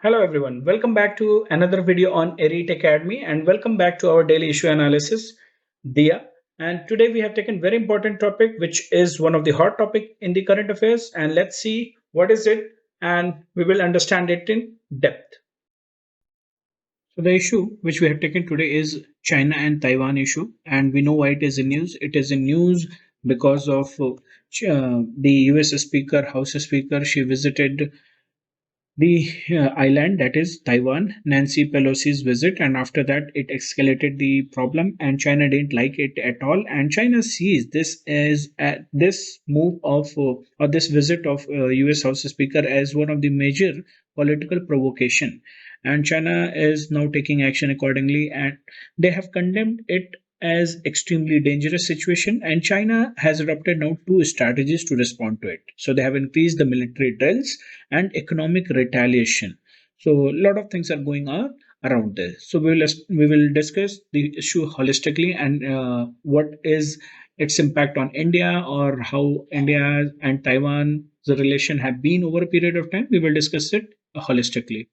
Hello everyone, welcome back to another video on Elite Academy and welcome back to our daily issue analysis, Dia. And today we have taken very important topic which is one of the hot topic in the current affairs, and let's see what is it and we will understand it in depth. So the issue which we have taken today is China and Taiwan issue, and we know why it is in news. It is in news because of the US Speaker, House Speaker. She visited the island, that is Taiwan, Nancy Pelosi's visit, and after that it escalated the problem, and China didn't like it at all. And China sees this as this move of or this visit of U.S. House Speaker as one of the major political provocation, and China is now taking action accordingly, and they have condemned it as extremely dangerous situation, and China has adopted now two strategies to respond to it. So they have increased the military drills and economic retaliation. So a lot of things are going on around this. So we will discuss the issue holistically and what is its impact on India, or how India and Taiwan the relation have been over a period of time. We will discuss it holistically.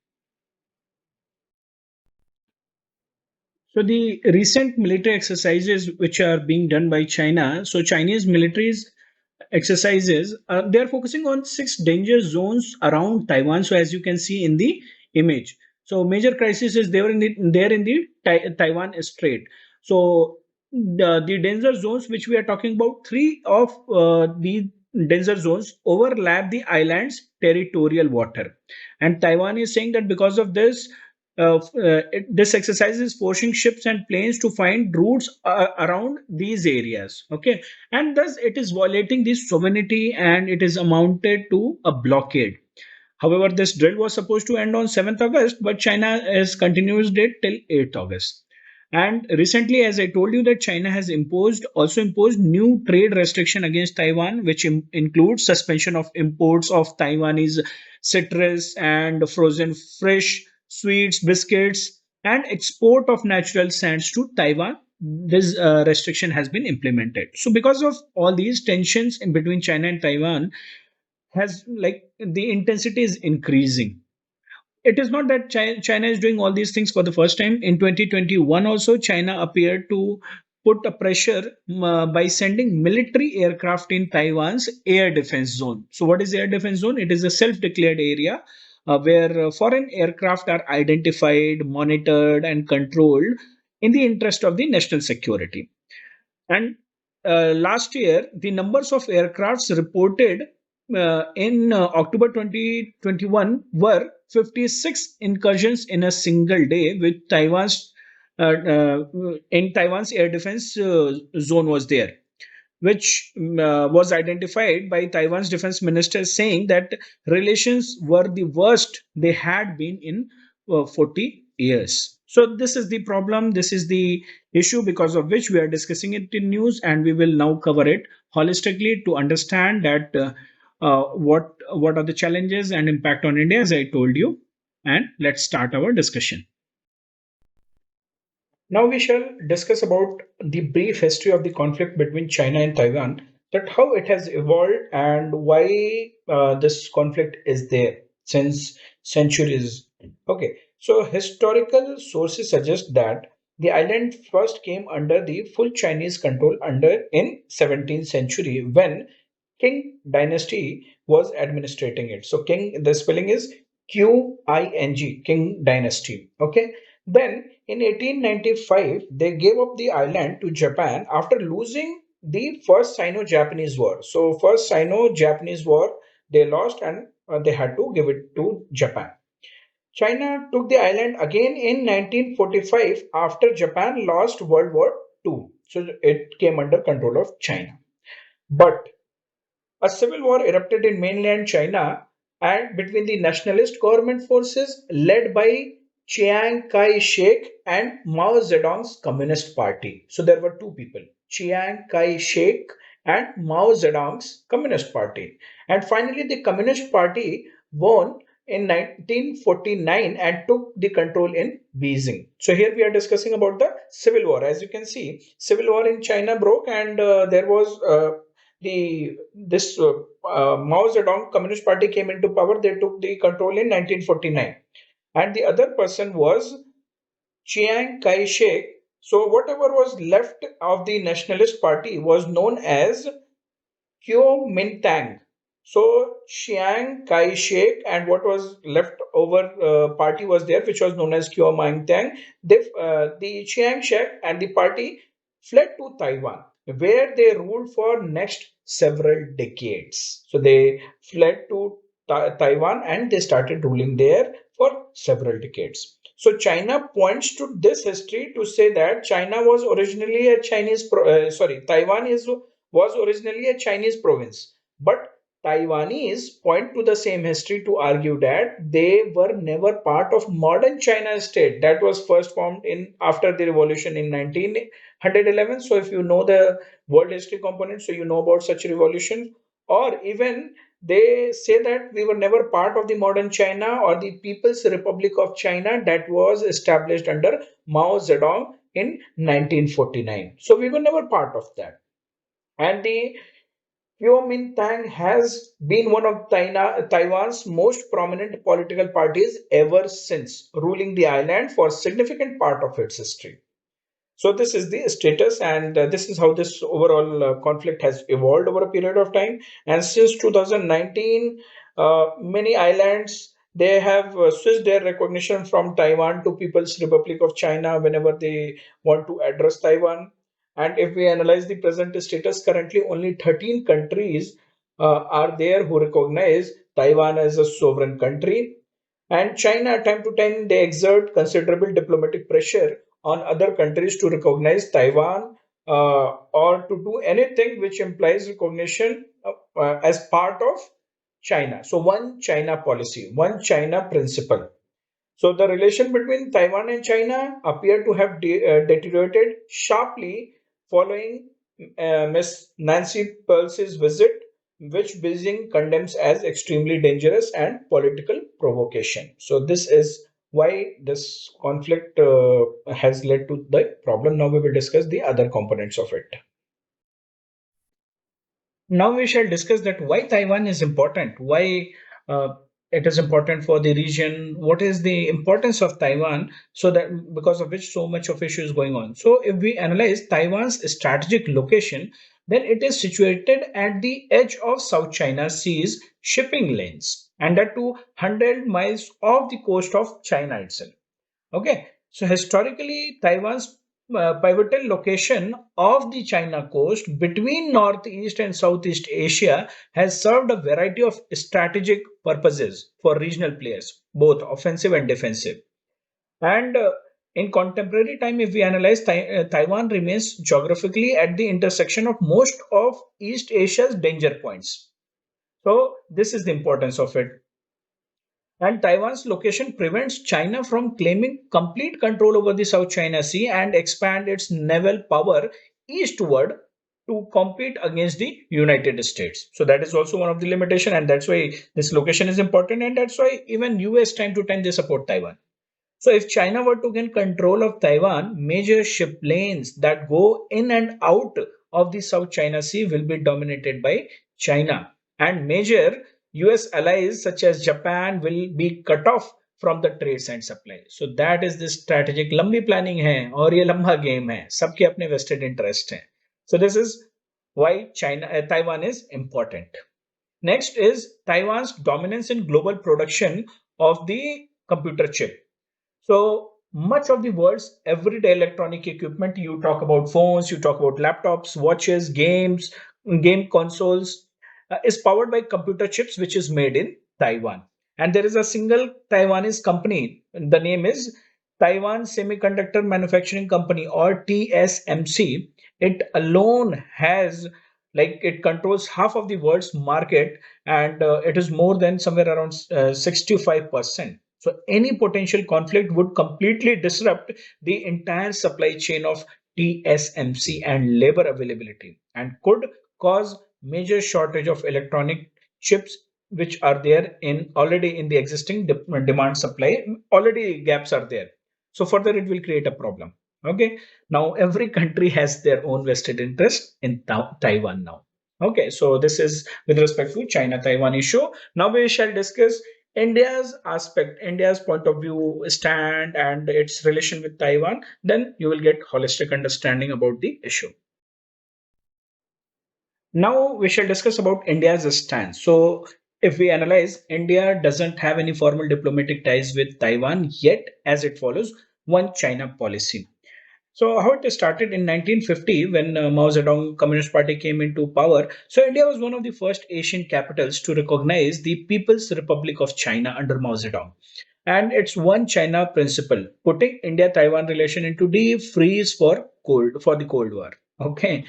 So the recent military exercises which are being done by China, so Chinese militaries exercises, they are focusing on six danger zones around Taiwan. So as you can see in the image, so major crisis is there in the Taiwan Strait. So the danger zones which we are talking about, three of the danger zones overlap the island's territorial water, and Taiwan is saying that because of this, this exercise is forcing ships and planes to find routes around these areas. Okay, and thus it is violating the sovereignty and it is amounted to a blockade. However, this drill was supposed to end on 7th August, but China has continued it till 8th August. And recently, as I told you, that China has imposed new trade restriction against Taiwan, which includes suspension of imports of Taiwanese citrus and frozen fish, sweets, biscuits, and export of natural sands to Taiwan. This restriction has been implemented. So, because of all these tensions in between China and Taiwan, has like the intensity is increasing. It is not that China is doing all these things for the first time. In 2021 also, China appeared to put a pressure by sending military aircraft in Taiwan's air defense zone. So what is air defense zone? It is a self-declared area where foreign aircraft are identified, monitored, and controlled in the interest of the national security. And last year, the numbers of aircrafts reported in October 2021 were 56 incursions in a single day, with Taiwan's air defense zone was there, which was identified by Taiwan's defense minister, saying that relations were the worst they had been in 40 years. So this is the problem. This is the issue because of which we are discussing it in news, and we will now cover it holistically to understand that what are the challenges and impact on India, as I told you. And let's start our discussion. Now we shall discuss about the brief history of the conflict between China and Taiwan, that how it has evolved and why this conflict is there since centuries. Okay, so historical sources suggest that the island first came under the full Chinese control under in 17th century when Qing dynasty was administrating it. So Qing, the spelling is Qing, Qing dynasty. Okay, then in 1895, they gave up the island to Japan after losing the first Sino-Japanese war. So first Sino-Japanese war they lost, and they had to give it to Japan. China took the island again in 1945 after Japan lost World War II. So it came under control of China. But a civil war erupted in mainland China and between the nationalist government forces led by Chiang Kai-shek and Mao Zedong's Communist Party. So there were two people, Chiang Kai-shek and Mao Zedong's Communist Party. And finally, the Communist Party won in 1949 and took the control in Beijing. So here we are discussing about the civil war. As you can see, civil war in China broke, and there was the this Mao Zedong Communist Party came into power. They took the control in 1949. and the other person was Chiang Kai shek. So, whatever was left of the Nationalist Party was known as Kuomintang. So Chiang Kai-shek and what was left over party was there, which was known as Kuomintang. The Chiang Shek and the party fled to Taiwan, where they ruled for next several decades. So they fled to Taiwan and they started ruling there for several decades. So China points to this history to say that China was originally a Taiwan was originally a Chinese province, but Taiwanese point to the same history to argue that they were never part of modern China state that was first formed in after the revolution in 1911. So if you know the world history component, so you know about such revolution, or even they say that we were never part of the modern China or the People's Republic of China that was established under Mao Zedong in 1949. So we were never part of that. And the Kuomintang has been one of Taiwan's most prominent political parties ever since, ruling the island for a significant part of its history. So this is the status, and this is how this overall conflict has evolved over a period of time. And since 2019, many islands they have switched their recognition from Taiwan to People's Republic of China whenever they want to address Taiwan. And if we analyze the present status, currently only 13 countries are there who recognize Taiwan as a sovereign country. And China, time to time, they exert considerable diplomatic pressure on other countries to recognize Taiwan or to do anything which implies recognition as part of China. So, one China policy, one China principle. So the relation between Taiwan and China appear to have deteriorated sharply following Ms. Nancy Pelosi's visit, which Beijing condemns as extremely dangerous and political provocation. So this is why this conflict has led to the problem. Now we will discuss the other components of it. Now we shall discuss that why Taiwan is important, why uh, it is important for the region, what is the importance of Taiwan, so that because of which so much of issue is going on. So if we analyze Taiwan's strategic location, then it is situated at the edge of South China Sea's shipping lanes and that to 100 miles off the coast of China itself. Okay, so historically, Taiwan's pivotal location of the China coast between Northeast and Southeast Asia has served a variety of strategic purposes for regional players, both offensive and defensive. And in contemporary time, if we analyze, Taiwan remains geographically at the intersection of most of East Asia's danger points. So, this is the importance of it. And Taiwan's location prevents China from claiming complete control over the South China Sea and expand its naval power eastward to compete against the United States. So that is also one of the limitation, and that's why this location is important, and that's why even US time to time they support Taiwan. So if China were to gain control of Taiwan, major ship lanes that go in and out of the South China Sea will be dominated by China. And major US allies such as Japan will be cut off from the trades and supply. So that is the strategic लंबी planning है और ये लंबा game है सबके अपने vested interest हैं. So this is why Taiwan is important. Next is Taiwan's dominance in global production of the computer chip. So much of the world's everyday electronic equipment, you talk about phones, you talk about laptops, watches, games, game consoles, is powered by computer chips, which is made in Taiwan. And there is a single Taiwanese company. The name is Taiwan Semiconductor Manufacturing Company or TSMC. It alone has it controls half of the world's market and it is more than somewhere around 65%. So any potential conflict would completely disrupt the entire supply chain of TSMC and labor availability and could cause major shortage of electronic chips which are there in already in the existing demand supply. Already gaps are there. So further it will create a problem. Okay. Now every country has their own vested interest in Taiwan now. Okay. So this is with respect to China Taiwan issue. Now we shall discuss India's aspect, India's point of view, stand, and its relation with Taiwan, then you will get holistic understanding about the issue. Now we shall discuss about India's stance. So if we analyze, India doesn't have any formal diplomatic ties with Taiwan yet, as it follows one China policy. So how it started in 1950 when Mao Zedong Communist Party came into power. So India was one of the first Asian capitals to recognize the People's Republic of China under Mao Zedong. And it's one China principle, putting India-Taiwan relation into deep freeze for the Cold War. Okay.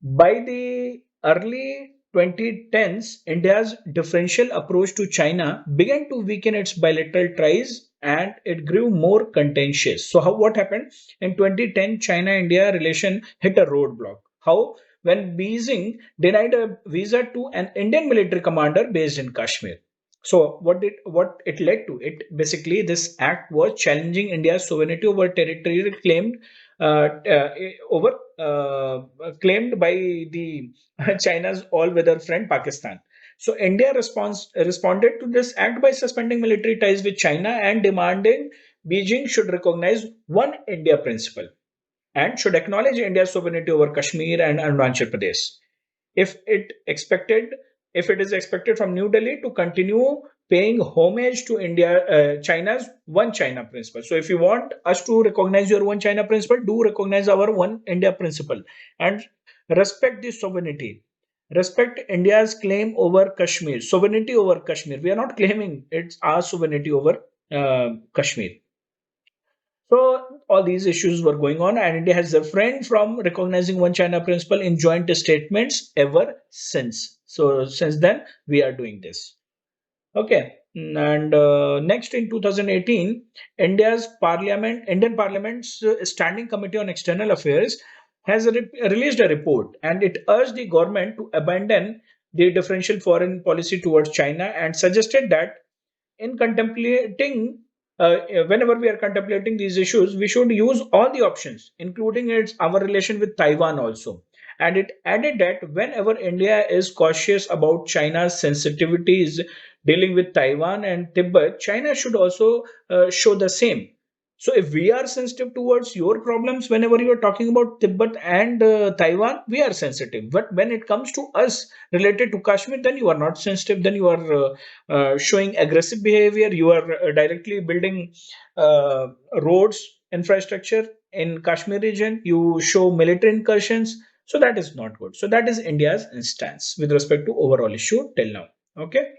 By the early 2010s, India's differential approach to China began to weaken its bilateral ties and it grew more contentious. So, what happened? In 2010, China India relation hit a roadblock. How? When Beijing denied a visa to an Indian military commander based in Kashmir. So what it led to? It basically this act was challenging India's sovereignty over territory claimed over claimed by the China's all-weather friend Pakistan. So India responded to this act by suspending military ties with China and demanding Beijing should recognize one India principle and should acknowledge India's sovereignty over Kashmir and Arunachal Pradesh if it is expected from New Delhi to continue paying homage to China's one China principle. So if you want us to recognize your one China principle, do recognize our one India principle and respect the sovereignty. Respect India's claim over Kashmir, sovereignty over Kashmir. We are not claiming it's our sovereignty over Kashmir. So all these issues were going on, and India has refrained from recognizing one China principle in joint statements ever since. So since then, we are doing this. Okay. And next in 2018, Indian Parliament's Standing Committee on External Affairs has released a report, and it urged the government to abandon the differential foreign policy towards China and suggested that in contemplating whenever we are contemplating these issues, we should use all the options, including its our relation with Taiwan also. And it added that whenever India is cautious about China's sensitivities dealing with Taiwan and Tibet, China should also show the same. So if we are sensitive towards your problems whenever you are talking about Tibet and Taiwan, we are sensitive. But when it comes to us related to Kashmir, then you are not sensitive. Then you are showing aggressive behavior. You are directly building roads, infrastructure in Kashmir region. You show military incursions. So that is not good. So that is India's stance with respect to overall issue till now. Okay.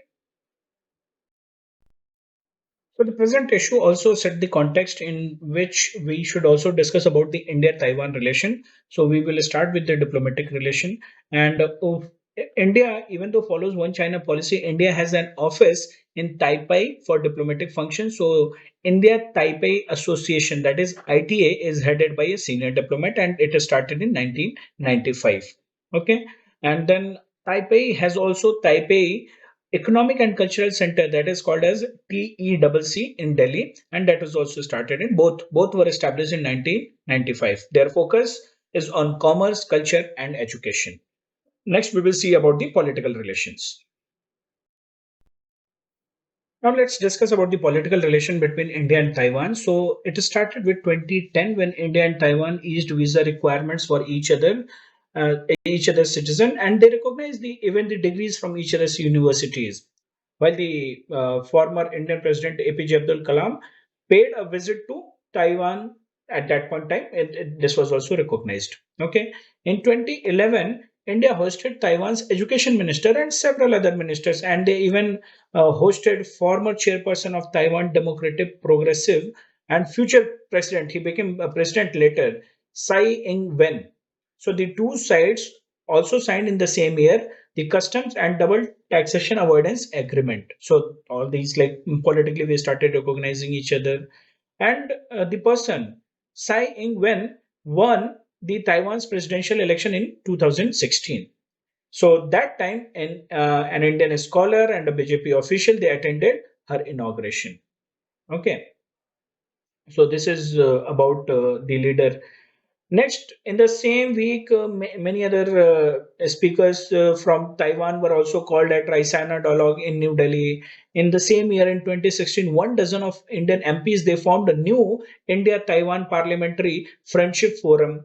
So the present issue also set the context in which we should also discuss about the India-Taiwan relation. So we will start with the diplomatic relation. And India, even though follows one China policy, India has an office in Taipei for diplomatic functions. So India Taipei Association, that is ITA, is headed by a senior diplomat, and it started in 1995. Okay, and then Taipei has also Taipei Economic and Cultural Center, that is called as TECC in Delhi, and that was also started in both were established in 1995. Their focus is on commerce, culture, and education. Next, we will see about the political relations. Now let's discuss about the political relation between India and Taiwan. So it started with 2010 when India and Taiwan eased visa requirements for each other's citizen, and they recognized even the degrees from each other's universities. While the former Indian President APJ Abdul Kalam paid a visit to Taiwan at that point in time, this was also recognized. Okay, in 2011, India hosted Taiwan's education minister and several other ministers, and they even hosted former chairperson of Taiwan Democratic Progressive and future president. He became a president later, Tsai Ing-wen. So the two sides also signed in the same year the customs and double taxation avoidance agreement. So all these like politically we started recognizing each other, and the person Tsai Ing-wen won the Taiwan's presidential election in 2016. So that time, an Indian scholar and a BJP official they attended her inauguration. Okay, so this is about the leader. Next, in the same week, many other speakers from Taiwan were also called at Raisana dialogue in New Delhi. In the same year, in 2016, one dozen of Indian MPs they formed a new India-Taiwan Parliamentary Friendship Forum.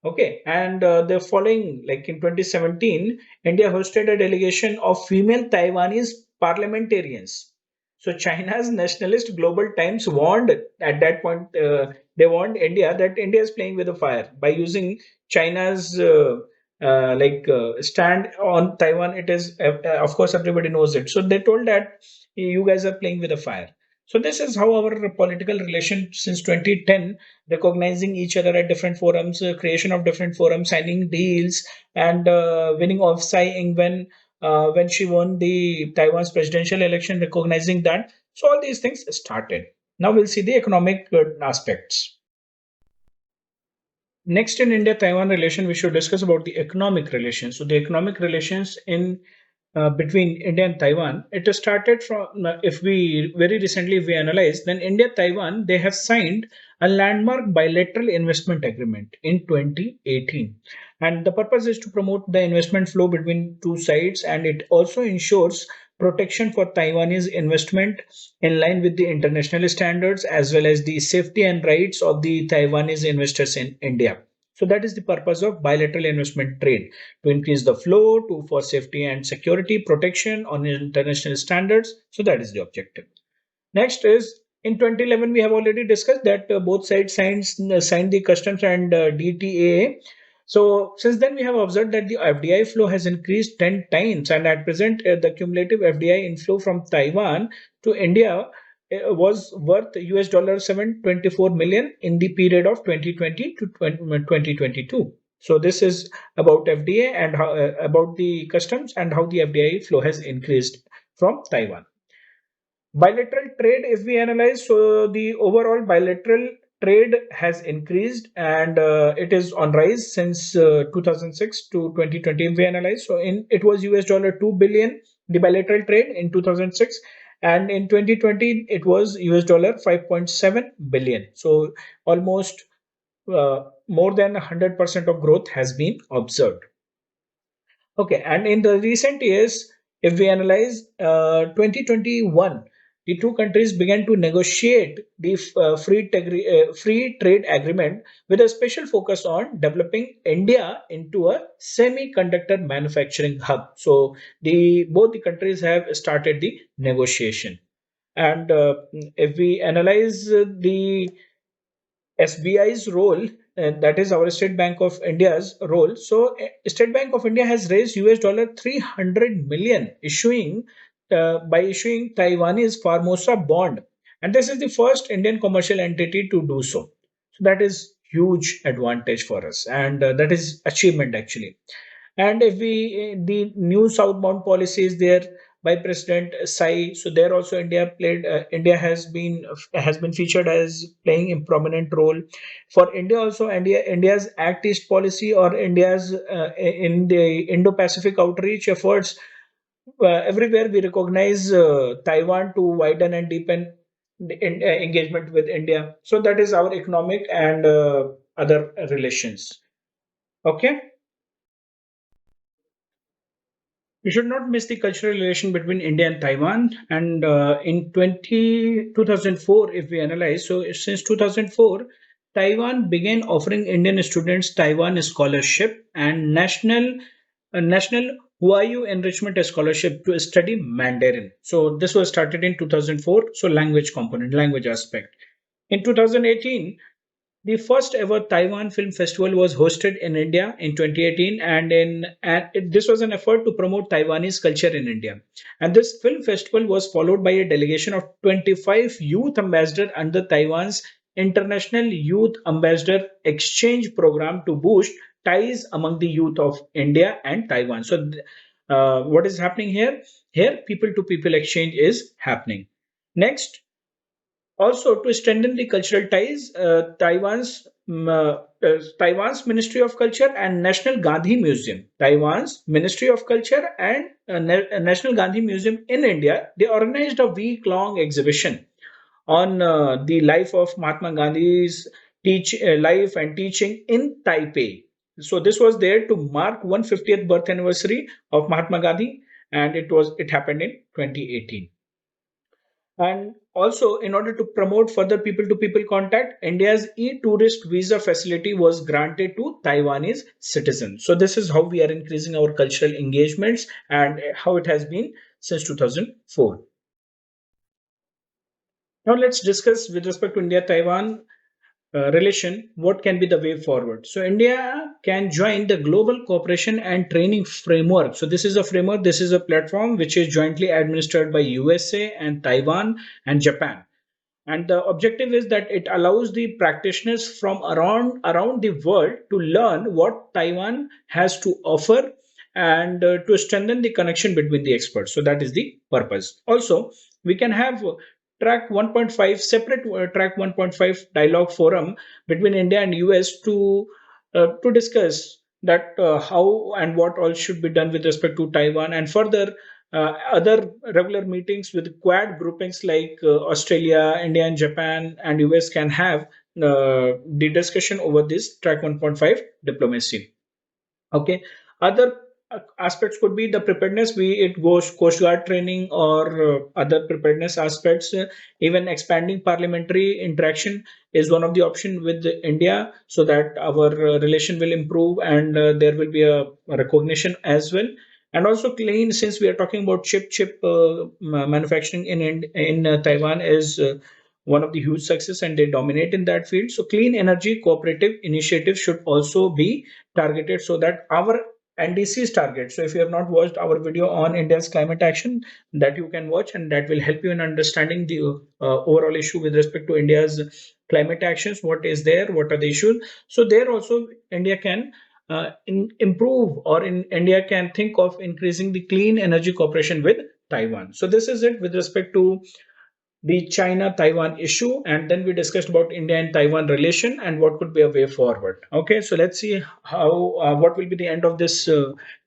Okay, and the following, like in 2017, India hosted a delegation of female Taiwanese parliamentarians. So China's nationalist Global Times warned at that point. They warned India that India is playing with the fire by using China's stand on Taiwan. It is of course everybody knows it. So they told that you guys are playing with the fire. So this is how our political relation since 2010, recognizing each other at different forums, creation of different forums, signing deals, and winning of Tsai Ing-wen when she won the Taiwan's presidential election, recognizing that. So all these things started. Now we'll see the economic aspects. Next, in India-Taiwan relation, we should discuss about the economic relations. So the economic relations in between India and Taiwan, it has started from if we very recently if we analyze, then India Taiwan they have signed a landmark bilateral investment agreement in 2018, and the purpose is to promote the investment flow between two sides, and it also ensures protection for Taiwanese investment in line with the international standards as well as the safety and rights of the Taiwanese investors in India. So that is the purpose of bilateral investment trade, to increase the flow, to for safety and security protection on international standards. So that is the objective. Next is in 2011 we have already discussed that both sides signed the customs and DTAA. So since then we have observed that the FDI flow has increased 10 times, and at present the cumulative FDI inflow from Taiwan to India was worth US dollar 724 million in the period of 2020 to 2022. So this is about FDA and how, about the customs and how the FDI flow has increased from Taiwan. Bilateral trade, if we analyze, so the overall bilateral trade has increased, and it is on rise since 2006 to 2020. If we analyze, so in it was US dollar 2 billion the bilateral trade in 2006, and in 2020 it was US dollar 5.7 billion. So almost more than 100% of growth has been observed. Okay, and in the recent years, if we analyze 2021, the two countries began to negotiate the free trade agreement with a special focus on developing India into a semiconductor manufacturing hub. So the both the countries have started the negotiation. And if we analyze the SBI's role, that is our State Bank of India's role. So, State Bank of India has raised US dollar 300 million by issuing Taiwanese Formosa bond, and this is the first Indian commercial entity to do so. So that is huge advantage for us, and that is achievement actually. And if we the new southbound policy is there by President Sai, so there also India has been featured as playing a prominent role. For India also, India's Act East policy or India's in the Indo-Pacific outreach efforts, everywhere we recognize Taiwan to widen and deepen engagement with India. So that is our economic and other relations. Okay. You should not miss the cultural relation between India and Taiwan. And in 2004, if we analyze, so since 2004, Taiwan began offering Indian students Taiwan scholarship and national Huayu enrichment scholarship to study Mandarin. So this was started in 2004. So language component, language aspect. In 2018, the first ever Taiwan Film Festival was hosted in India in 2018, this was an effort to promote Taiwanese culture in India. And this film festival was followed by a delegation of 25 youth ambassadors under Taiwan's International Youth Ambassador Exchange Program to boost ties among the youth of India and Taiwan. So, what is happening here? Here, people to people exchange is happening. Next, also, to strengthen the cultural ties, Taiwan's Ministry of Culture and National Gandhi Museum, Taiwan's Ministry of Culture and National Gandhi Museum in India, they organized a week-long exhibition on the life of Mahatma Gandhi's life and teaching in Taipei. So this was there to mark 150th birth anniversary of Mahatma Gandhi, and it happened in 2018. And also, in order to promote further people to people contact, India's e-tourist visa facility was granted to Taiwanese citizens. So this is how we are increasing our cultural engagements and how it has been since 2004. Now let's discuss with respect to India-Taiwan relation, what can be the way forward? So India can join the global cooperation and training framework. So this is a framework, this is a platform which is jointly administered by USA and Taiwan and Japan. And the objective is that it allows the practitioners from around the world to learn what Taiwan has to offer, and to strengthen the connection between the experts. So that is the purpose. Also, we can have track 1.5 separate track 1.5 dialogue forum between India and US to discuss that how and what all should be done with respect to Taiwan, and further other regular meetings with quad groupings like Australia, India, and Japan and US can have the discussion over this track 1.5 diplomacy. Okay. Other aspects could be the preparedness, be it goes Coast Guard training or other preparedness aspects. Even expanding parliamentary interaction is one of the option with India, so that our relation will improve, and there will be a recognition as well. And also clean, since we are talking about chip manufacturing in Taiwan is one of the huge success, and they dominate in that field. So clean energy cooperative initiatives should also be targeted, so that our NDC's target. So if you have not watched our video on India's climate action, that you can watch, and that will help you in understanding the overall issue with respect to India's climate actions. What is there? What are the issues? So there also India can improve, or in India can think of increasing the clean energy cooperation with Taiwan. So this is it with respect to the China Taiwan issue, and then we discussed about India and Taiwan relation and what could be a way forward. Okay, so let's see how what will be the end of this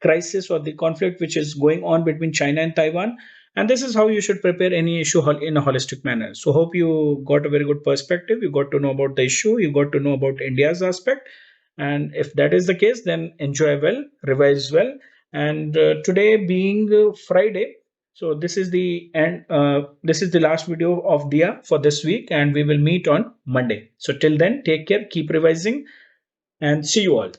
crisis or the conflict which is going on between China and Taiwan. And this is how you should prepare any issue in a holistic manner. So hope you got a very good perspective. You got to know about the issue. You got to know about India's aspect. And if that is the case, then enjoy well, revise well. And today being Friday, so this is the end. This is the last video of Dia for this week, and we will meet on Monday. So till then, take care, keep revising, and see you all.